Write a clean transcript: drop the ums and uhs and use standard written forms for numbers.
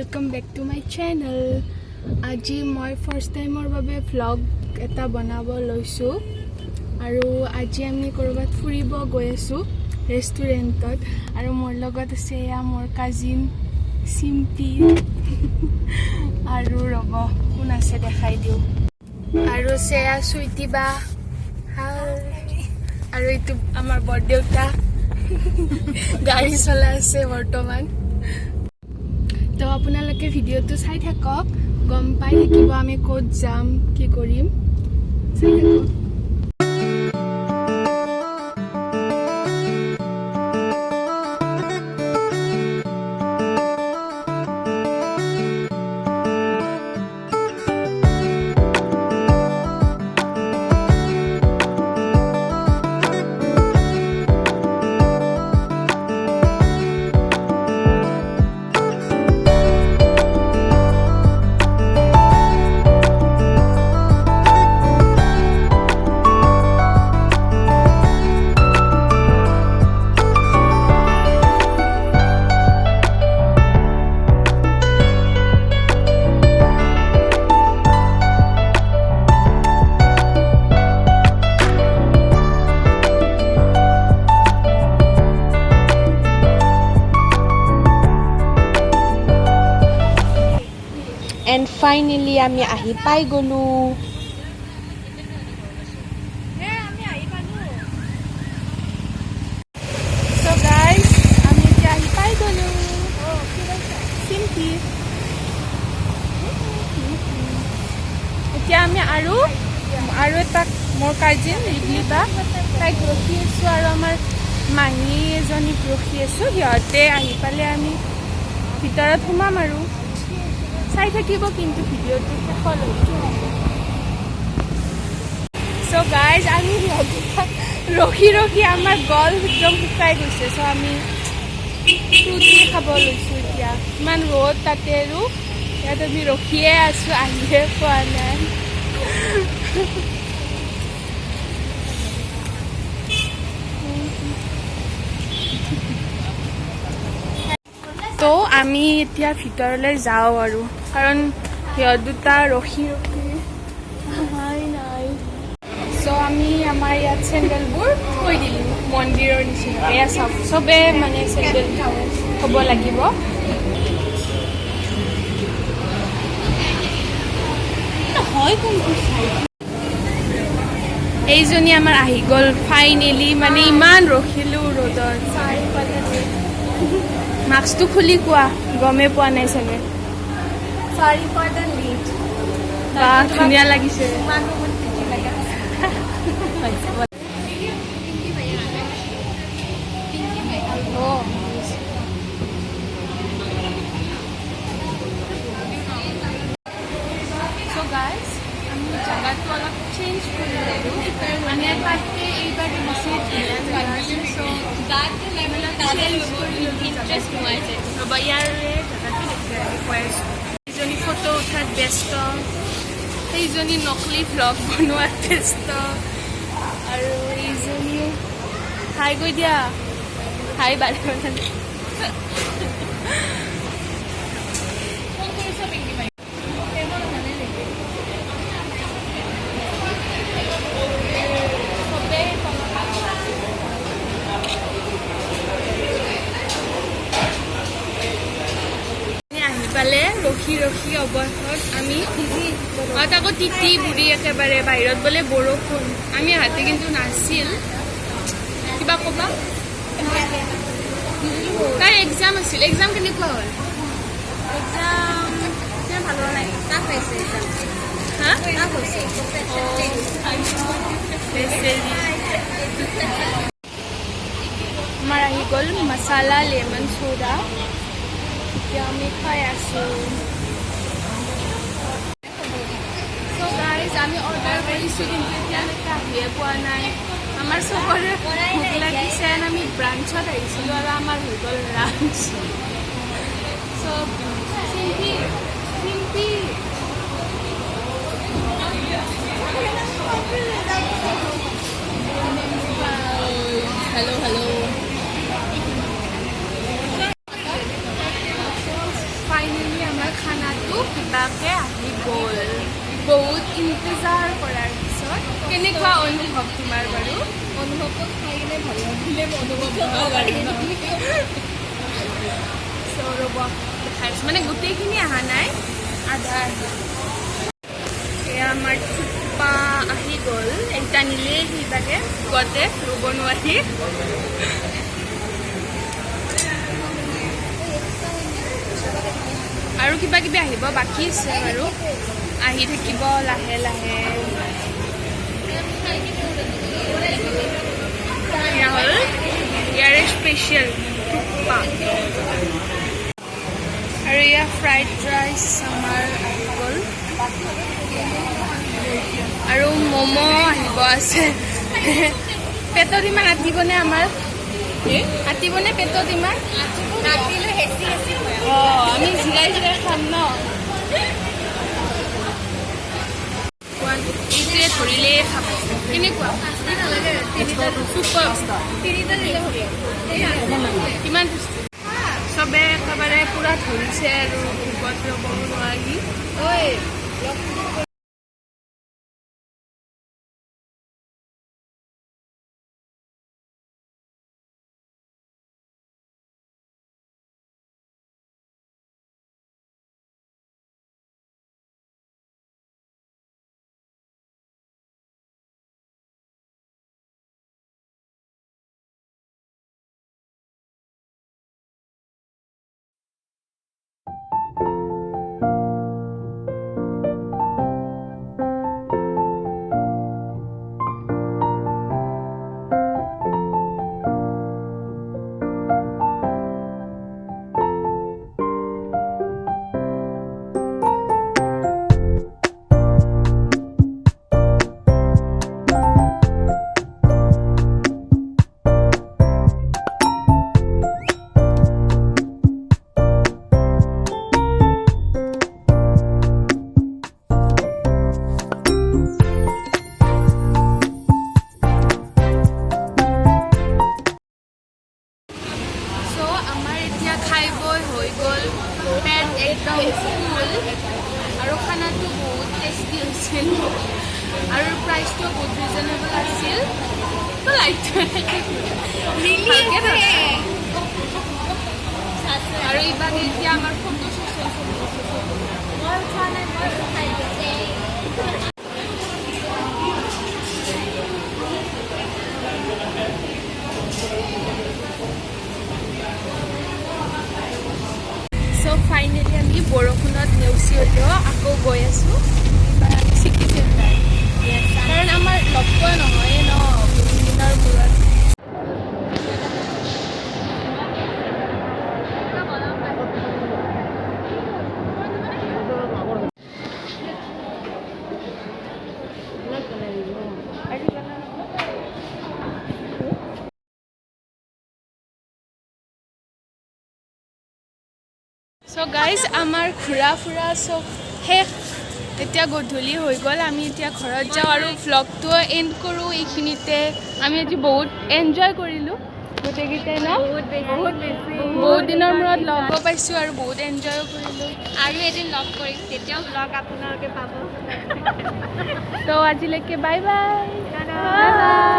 welcome back to my channel. আজি মই first টাইমৰ বাবে vlog এটা বনাব লৈছো আৰু আজি আমি কৰবাত ফুৰিব গৈ আছো ৰেষ্টুৰেণ্টত আৰু মোৰ লগত আছে এয়া মোৰ কাজিন সিম্পি আৰু ৰব কোন আছে দেখাই দিও আৰু সেয়া সুইটিবা হাই আৰু ইটো আমাৰ বৰদেউতা গাড়ী চলাই আছে বৰ্তমান তো আপোনালোকে ভিডিওটো চাই থাকক গম পাই থাকিব আমি ক'ত যাম কি কৰিম চাই থাকক And finally আমি আহি পাই গলো So guys আমি এতিয়া আহি পাই গলো সিম্পি এতিয়া আমি আৰু এটা মোৰ কাজিন ৰিভিউটা তাইক ৰখি আছো আৰু আমাৰ মাহী এজনীক ৰখি আছো সিহঁতে আহি পালে আমি ভিতৰত সোমাম আৰু চাই থাকিব কিন্তু ভিডিওটো শেষলৈকে সো গাইজ আমি ৰখি ৰখি আমাৰ গল একদম শুকাই গৈছে সো আমি ফ্ৰুটি খাব লৈছো এতিয়া ইমান ৰ'দ তাতে আৰু ইয়াত আমি ৰখিয়ে আছো আহিয়ে পোৱা নাই তো আমি এতিয়া ভিতৰলৈ যাওঁ আৰু কাৰণ সিহঁত দুটা ৰখি নাই সো আমি আমাৰ ইয়াত চেণ্ডেলবোৰ থৈ দিলোঁ মন্দিৰৰ নিচিনা এয়া চবে মানে চেণ্ডেল হ'ব লাগিব এইজনী আমাৰ আহি গ'ল ফাইনেলি মানে ইমান ৰখিলোঁ ৰ'দত মাস্কটো খুলি কোৱা গমে পোৱা নাই চাগে Sorry for the late. বা ধুনীয়া লাগিছে So guys, আমি জায়গাটো অলপ চেঞ্জ কৰিলোঁ মানে তাতে এইবাৰ বেছি ধুনীয়া জেগা আছে so ৰবা ইয়াৰে জেগাটো দেখুৱাই আছোঁ এইজনী ফটো উঠাত ব্যস্ত সেইজনী নকলি ভ্লগ বনোৱাত ব্যস্ত আৰু এইজনী হাই গৈ দিয়া হাই বাৰে মানে পালে ৰখি ৰখি অৱশেষত আমি আকৌ তিতি বুঢ়ী একেবাৰে বাহিৰত বোলে বৰষুণ আমি হাতে কিন্তু নাছিল কিবা ক'বা তাইৰ এক্সাম আছিল এক্সাম কেনেকুৱা হ'ল Exam ভাল হোৱা নাই টাফ হৈছে হা টাফ হৈছে আমাৰ আহি গ'ল মছালা লেমন চ'ডা এতিয়া আমি খাই আছোঁ চ' গাইজ আমি অৰ্ডাৰ কৰিছোঁ কিন্তু এতিয়ালৈকে আহিয়ে পোৱা নাই আমাৰ চবৰে ভোক লাগিছে আমি ব্ৰাঞ্চত আহিছিলোঁ আৰু আমাৰ হৈ গ'ল লাঞ্চ চ' সিম্পি হেল্ল' ফাইনেলি আমাৰ কেনেকুৱা অনুভৱ তোমাৰ বাৰু? অনুভৱটো খাই কিনে ভাল লাগিলে অনুভৱ নহয় ৰ'ব দেখাইছোঁ মানে গোটেইখিনি অহা নাই আধা আহি এয়া আমাৰ থুকপা আহি গ'ল এটা নিলেই সিবাগে গতে ৰ'ব নোৱাৰি আৰু কিবা কিবি আহিব বাকী আছে বাৰু আহি থাকিব লাহে লাহে এয়া হ'ল ইয়াৰে স্পেচিয়েল থুকপা আৰু এয়া ফ্ৰাইড ৰাইচ আমাৰ আহি গ'ল আৰু ম'ম' আহিব আছে পেটত ইমান আতিবনে আমাৰ আতিবনে পেটত ইমান অঁ আমি জিৰাই জিৰাই খাম ন এইটোৱে ধৰিলেই খাব কেনেকুৱা কিমান চবে একেবাৰে পূৰা ধৰিছে আৰু ভোকত ৰ'ব নোৱাৰি ঐ খাই বৈ হৈ গ'ল পেট একদম ফুল আৰু খানাটো বহুত টেষ্টি হৈছিল আৰু প্ৰাইচটো বহুত ৰিজনেবল আছিল আৰু ইভাগে এতিয়া আমাৰ ফটো ছেশ্যন ফাইনেলি আমি বৰষুণত নেওচি হ'লেও আকৌ গৈ আছোঁ চিটি চেণ্টাৰ কাৰণ আমাৰ লগ পোৱা নহয়ে ন দিনৰ মূৰত So guys, আমাৰ ঘূৰা ফুৰা চব শেষ এতিয়া গধূলি হৈ গ'ল আমি এতিয়া ঘৰত যাওঁ আৰু ভ্লগটো এণ্ড কৰোঁ এইখিনিতে আমি আজি বহুত এনজয় কৰিলোঁ গোটেইকেইটাই ন বহুত দিনৰ মূৰত লগ পাইছোঁ আৰু বহুত এনজয়ো কৰিলোঁ আৰু এদিন লগ কৰিম তেতিয়াও লগ আপোনালোকে পাব তো আজিলৈকে বাই বাই